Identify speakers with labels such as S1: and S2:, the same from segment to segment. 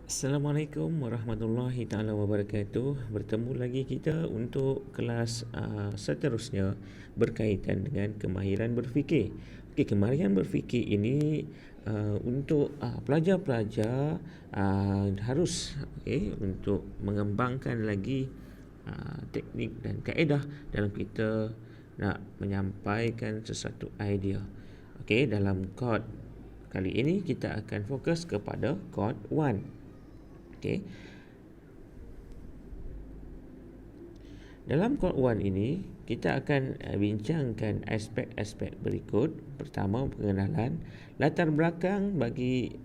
S1: Assalamualaikum warahmatullahi taala wabarakatuh. Bertemu lagi kita untuk kelas seterusnya berkaitan dengan kemahiran berfikir. Okey, kemahiran berfikir ini untuk pelajar-pelajar harus untuk mengembangkan lagi teknik dan kaedah dalam kita nak menyampaikan sesuatu idea. Okey, dalam kod kali ini kita akan fokus kepada kod 1. Okay. Dalam kod 1 ini, kita akan bincangkan aspek-aspek berikut. Pertama, pengenalan, latar belakang bagi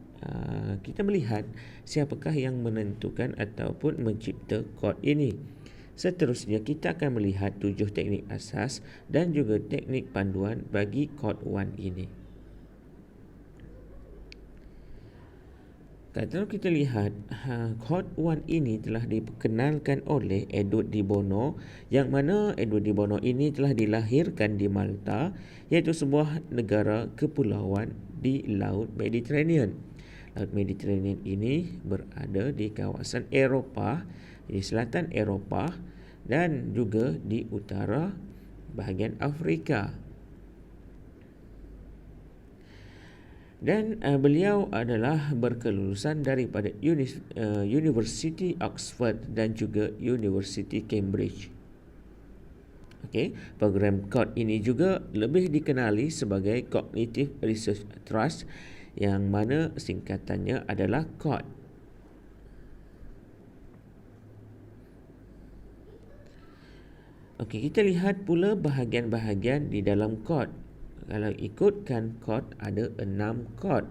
S1: kita melihat siapakah yang menentukan ataupun mencipta kod ini. Seterusnya, kita akan melihat 7 teknik asas dan juga teknik panduan bagi kod 1 ini. Kalau kita lihat, kod 1 ini telah diperkenalkan oleh Edward de Bono, yang mana Edward de Bono ini telah dilahirkan di Malta, iaitu sebuah negara kepulauan di Laut Mediterranean. Laut Mediterranean ini berada di kawasan Eropah, di selatan Eropah dan juga di utara bahagian Afrika. Dan beliau adalah berkelulusan daripada University Oxford dan juga University Cambridge. Okey, program kod ini juga lebih dikenali sebagai Cognitive Research Trust, yang mana singkatannya adalah CORD. Okey, kita lihat pula bahagian-bahagian di dalam kod. Kalau ikutkan kod, ada 6 kod.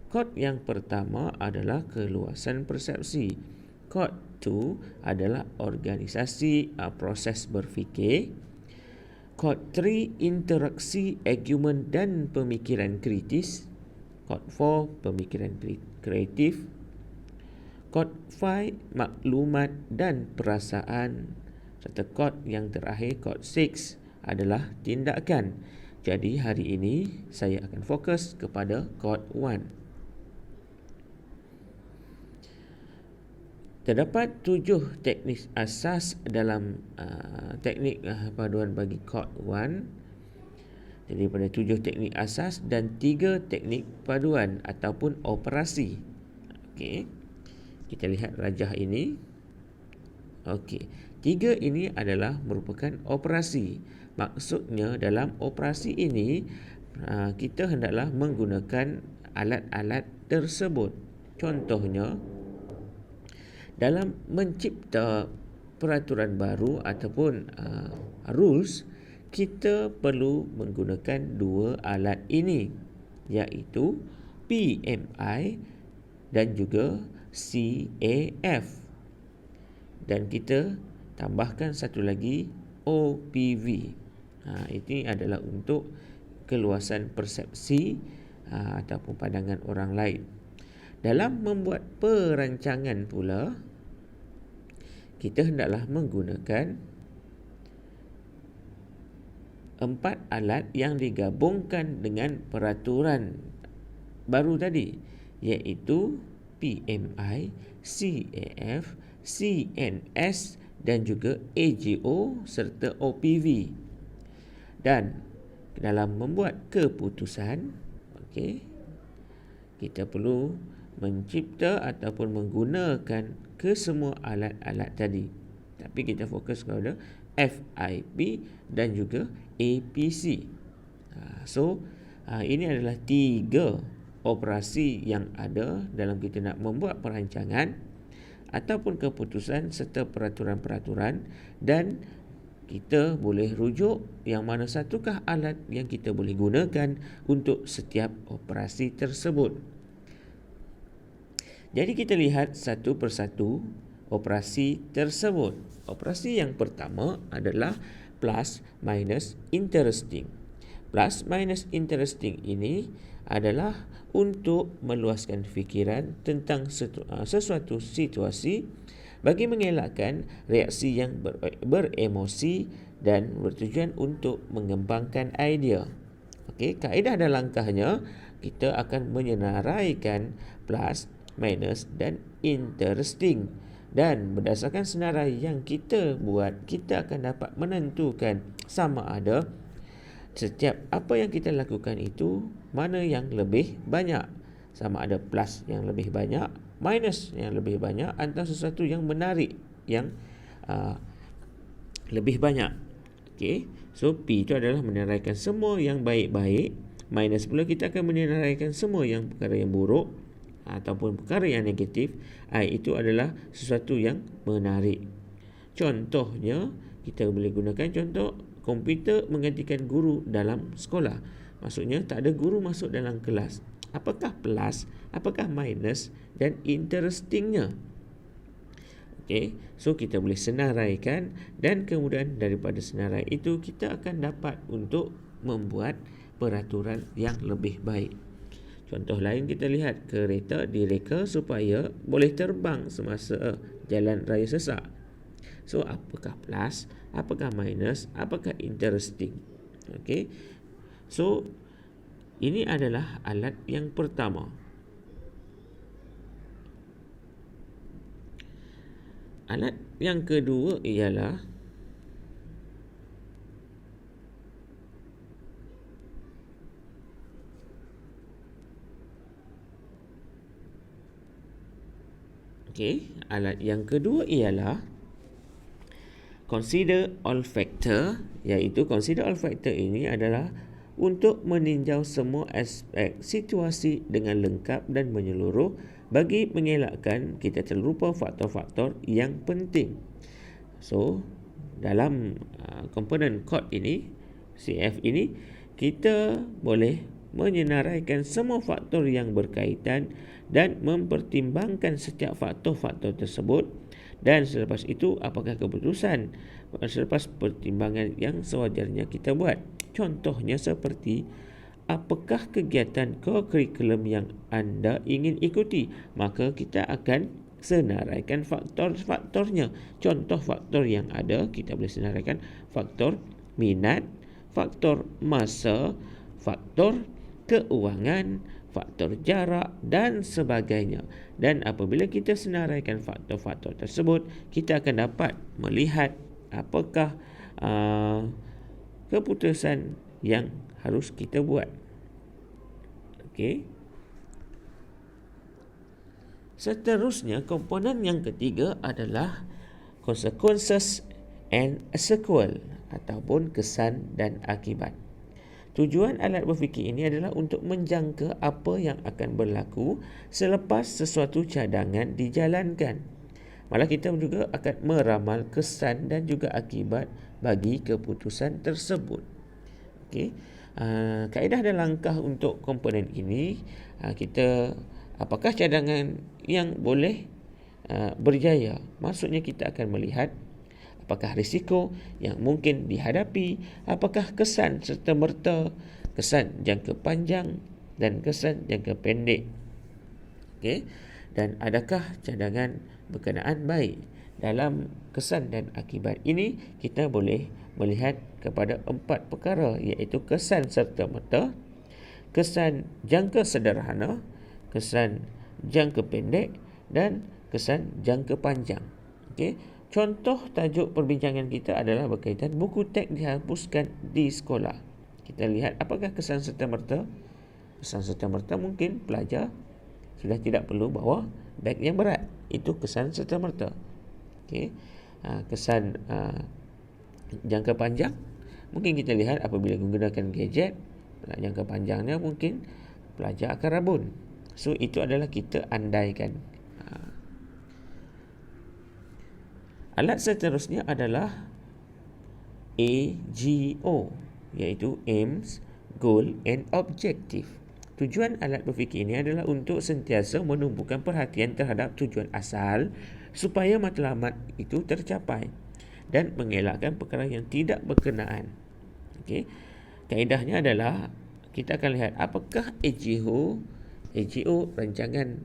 S1: Kod yang pertama adalah keluasan persepsi. Kod 2 adalah organisasi proses berfikir. Kod 3 interaksi, argument dan pemikiran kritis. Kod 4 pemikiran kreatif. Kod 5 maklumat dan perasaan. Serta kod yang terakhir, kod 6 adalah tindakan. Jadi hari ini saya akan fokus kepada kod 1. Terdapat 7 teknik asas dalam teknik paduan bagi kod 1. Jadi pada 7 teknik asas dan 3 teknik paduan ataupun operasi. Okey. Kita lihat rajah ini. Okey. 3 ini adalah merupakan operasi. Maksudnya dalam operasi ini kita hendaklah menggunakan alat-alat tersebut. Contohnya, dalam mencipta peraturan baru ataupun rules, kita perlu menggunakan 2 alat ini, iaitu PMI dan juga CAF. Dan kita tambahkan satu lagi, OPV. Ini adalah untuk keluasan persepsi ataupun pandangan orang lain. Dalam membuat perancangan pula, kita hendaklah menggunakan 4 alat yang digabungkan dengan peraturan baru tadi, iaitu PMI, CAF, CNS dan juga AGO serta OPV. Dan dalam membuat keputusan, kita perlu mencipta ataupun menggunakan kesemua alat-alat tadi. Tapi kita fokus kepada FIP dan juga APC. Ini adalah 3 operasi yang ada dalam kita nak membuat perancangan ataupun keputusan serta peraturan-peraturan, dan kita boleh rujuk yang mana satukah alat yang kita boleh gunakan untuk setiap operasi tersebut. Jadi kita lihat satu persatu operasi tersebut. Operasi yang pertama adalah plus minus interesting. Plus minus interesting ini adalah untuk meluaskan fikiran tentang sesuatu situasi bagi mengelakkan reaksi yang beremosi dan bertujuan untuk mengembangkan idea. Okey, kaedah dan langkahnya, kita akan menyenaraikan plus minus dan interesting. Dan berdasarkan senarai yang kita buat, kita akan dapat menentukan sama ada setiap apa yang kita lakukan itu mana yang lebih banyak. Sama ada plus yang lebih banyak, minus yang lebih banyak, atau sesuatu yang menarik yang lebih banyak. Okay. So P itu adalah menenaraikan semua yang baik-baik. Minus pula kita akan menenaraikan semua yang perkara yang buruk ataupun perkara yang negatif. I itu adalah sesuatu yang menarik. Contohnya, kita boleh gunakan contoh komputer menggantikan guru dalam sekolah. Maksudnya tak ada guru masuk dalam kelas. Apakah plus, apakah minus dan interestingnya? Okay, so kita boleh senaraikan, dan kemudian daripada senarai itu kita akan dapat untuk membuat peraturan yang lebih baik. Contoh lain kita lihat, kereta direka supaya boleh terbang semasa jalan raya sesak. So apakah plus, apakah minus, apakah interesting? Okay, so ini adalah alat yang pertama. Alat yang kedua ialah alat yang kedua ialah consider all factor, iaitu consider all factor ini adalah untuk meninjau semua aspek situasi dengan lengkap dan menyeluruh bagi mengelakkan kita terlupa faktor-faktor yang penting. So, dalam komponen kod ini, CF ini, kita boleh menyenaraikan semua faktor yang berkaitan dan mempertimbangkan setiap faktor-faktor tersebut, dan selepas itu apakah keputusan selepas pertimbangan yang sewajarnya kita buat. Contohnya seperti apakah kegiatan co-curriculum yang anda ingin ikuti, maka kita akan senaraikan faktor-faktornya. Contoh faktor yang ada, kita boleh senaraikan faktor minat, faktor masa, faktor keuangan, faktor jarak dan sebagainya. Dan apabila kita senaraikan faktor-faktor tersebut, kita akan dapat melihat apakah keputusan yang harus kita buat. Okey. Seterusnya, komponen yang ketiga adalah consequences and sequel, ataupun kesan dan akibat. Tujuan alat berfikir ini adalah untuk menjangka apa yang akan berlaku selepas sesuatu cadangan dijalankan. Malah kita juga akan meramal kesan dan juga akibat bagi keputusan tersebut. Okey. Kaedah dan langkah untuk komponen ini, kita apakah cadangan yang boleh berjaya? Maksudnya kita akan melihat apakah risiko yang mungkin dihadapi, apakah kesan serta-merta, kesan jangka panjang dan kesan jangka pendek. Okey. Dan adakah cadangan berkenaan baik? Dalam kesan dan akibat ini, kita boleh melihat kepada 4 perkara, iaitu kesan serta-merta, kesan jangka sederhana, kesan jangka pendek dan kesan jangka panjang. Okey. Contoh tajuk perbincangan kita adalah berkaitan buku teks dihapuskan di sekolah. Kita lihat apakah kesan serta-merta. Kesan serta-merta mungkin pelajar sudah tidak perlu bawa beg yang berat. Itu kesan serta-merta. Okey. Kesan jangka panjang, mungkin kita lihat apabila menggunakan gadget, jangka panjangnya mungkin pelajar akan rabun. So itu adalah kita andaikan. Alat seterusnya adalah AGO, iaitu Aims, Goal and Objective. Tujuan alat berfikir ini adalah untuk sentiasa menumpukan perhatian terhadap tujuan asal supaya matlamat itu tercapai dan mengelakkan perkara yang tidak berkenaan. Okey. Kaedahnya adalah kita akan lihat apakah AGO rancangan,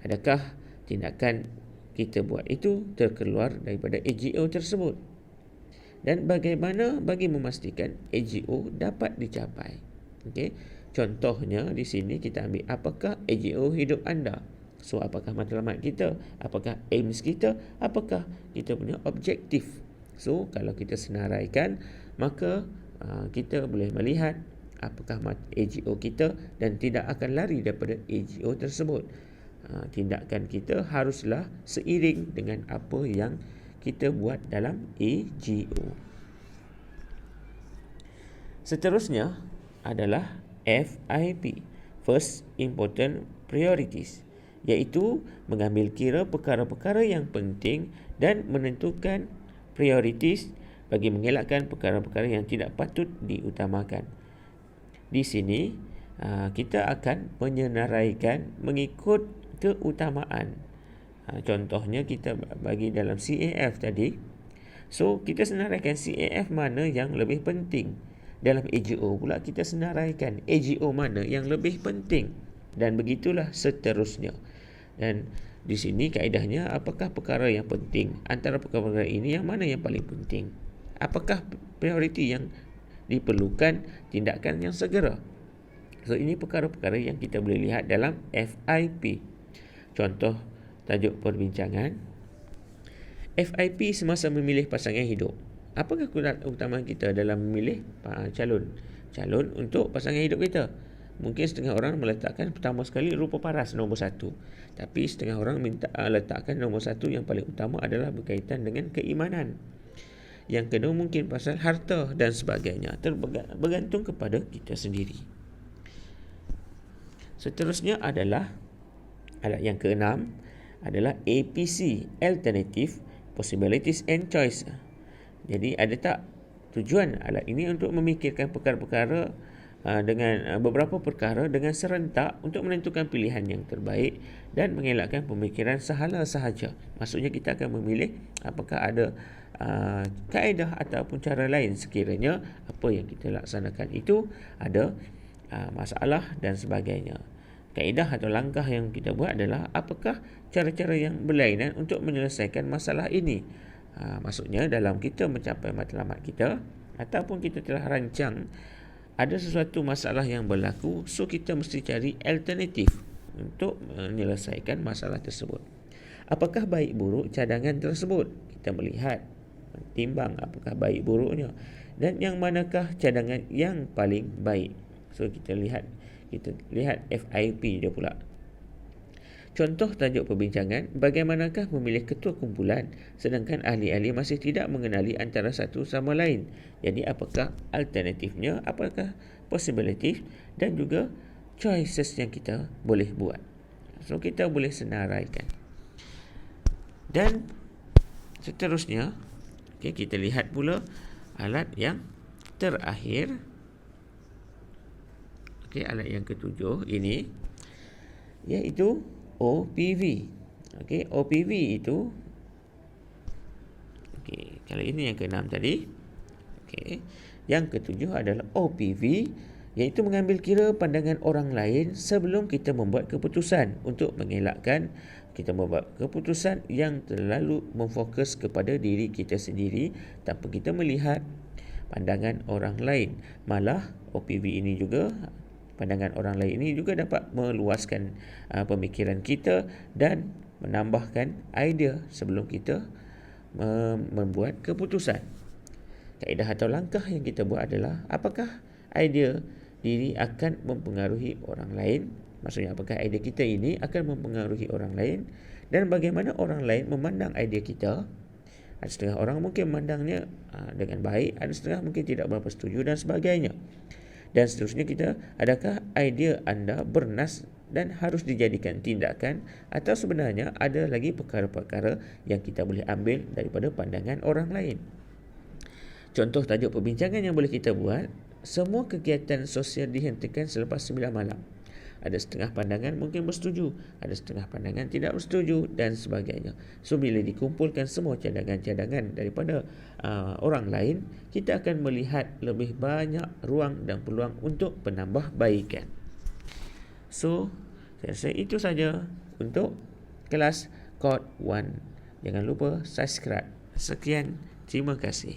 S1: adakah tindakan kita buat itu terkeluar daripada AGO tersebut, dan bagaimana bagi memastikan AGO dapat dicapai. Okey. Contohnya di sini kita ambil apakah AGO hidup anda. So, apakah matlamat kita? Apakah aims kita? Apakah kita punya objektif? So, kalau kita senaraikan, maka kita boleh melihat apakah AGO kita dan tidak akan lari daripada AGO tersebut. Tindakan kita haruslah seiring dengan apa yang kita buat dalam AGO. Seterusnya adalah FIP, First Important Priorities, iaitu mengambil kira perkara-perkara yang penting dan menentukan prioritas bagi mengelakkan perkara-perkara yang tidak patut diutamakan. Di sini kita akan menyenaraikan mengikut keutamaan. Contohnya kita bagi dalam CAF tadi. So, kita senaraikan CAF mana yang lebih penting. Dalam AGO pula kita senaraikan AGO mana yang lebih penting, dan begitulah seterusnya. Dan di sini kaedahnya, apakah perkara yang penting antara perkara-perkara ini, yang mana yang paling penting? Apakah prioriti yang diperlukan tindakan yang segera? So, ini perkara-perkara yang kita boleh lihat dalam FIP. Contoh tajuk perbincangan, FIP semasa memilih pasangan hidup. Apakah keutamaan kita dalam memilih calon untuk pasangan hidup kita? Mungkin setengah orang meletakkan pertama sekali rupa paras nombor 1. Tapi setengah orang letakkan nombor 1 yang paling utama adalah berkaitan dengan keimanan. Yang kedua mungkin pasal harta dan sebagainya. Bergantung kepada kita sendiri. Seterusnya adalah alat yang keenam adalah APC, Alternative Possibilities and Choice. Jadi ada tak tujuan alat ini untuk memikirkan perkara-perkara dengan beberapa perkara dengan serentak untuk menentukan pilihan yang terbaik dan mengelakkan pemikiran sahala sahaja. Maksudnya kita akan memilih apakah ada kaedah ataupun cara lain sekiranya apa yang kita laksanakan itu ada masalah dan sebagainya. Kaedah atau langkah yang kita buat adalah apakah cara-cara yang berlainan untuk menyelesaikan masalah ini. Maksudnya dalam kita mencapai matlamat kita ataupun kita telah rancang ada sesuatu masalah yang berlaku, so kita mesti cari alternatif untuk menyelesaikan masalah tersebut. Apakah baik buruk cadangan tersebut? Kita melihat, timbang apakah baik buruknya dan yang manakah cadangan yang paling baik. So kita lihat FIP dia pula. Contoh tajuk perbincangan, bagaimanakah memilih ketua kumpulan sedangkan ahli-ahli masih tidak mengenali antara satu sama lain. Jadi apakah alternatifnya, apakah possibility dan juga choices yang kita boleh buat. So kita boleh senaraikan. Dan seterusnya, kita lihat pula alat yang terakhir. Alat yang ketujuh ini iaitu OPV. OPV itu kalau ini yang keenam tadi. Yang ketujuh adalah OPV, iaitu mengambil kira pandangan orang lain sebelum kita membuat keputusan untuk mengelakkan kita membuat keputusan yang terlalu memfokus kepada diri kita sendiri tanpa kita melihat pandangan orang lain. Malah OPV ini juga, pandangan orang lain ini juga dapat meluaskan pemikiran kita dan menambahkan idea sebelum kita membuat keputusan. Kaedah atau langkah yang kita buat adalah apakah idea diri akan mempengaruhi orang lain. Maksudnya apakah idea kita ini akan mempengaruhi orang lain dan bagaimana orang lain memandang idea kita. Ada setengah orang mungkin memandangnya dengan baik, ada setengah mungkin tidak berapa setuju dan sebagainya. Dan seterusnya adakah idea anda bernas dan harus dijadikan tindakan atau sebenarnya ada lagi perkara-perkara yang kita boleh ambil daripada pandangan orang lain. Contoh tajuk perbincangan yang boleh kita buat, semua kegiatan sosial dihentikan selepas 9 malam. Ada setengah pandangan mungkin bersetuju, ada setengah pandangan tidak bersetuju dan sebagainya. So bila dikumpulkan semua cadangan-cadangan daripada orang lain, kita akan melihat lebih banyak ruang dan peluang untuk penambahbaikan. So saya rasa itu saja untuk kelas Code 1. Jangan lupa subscribe. Sekian, terima kasih.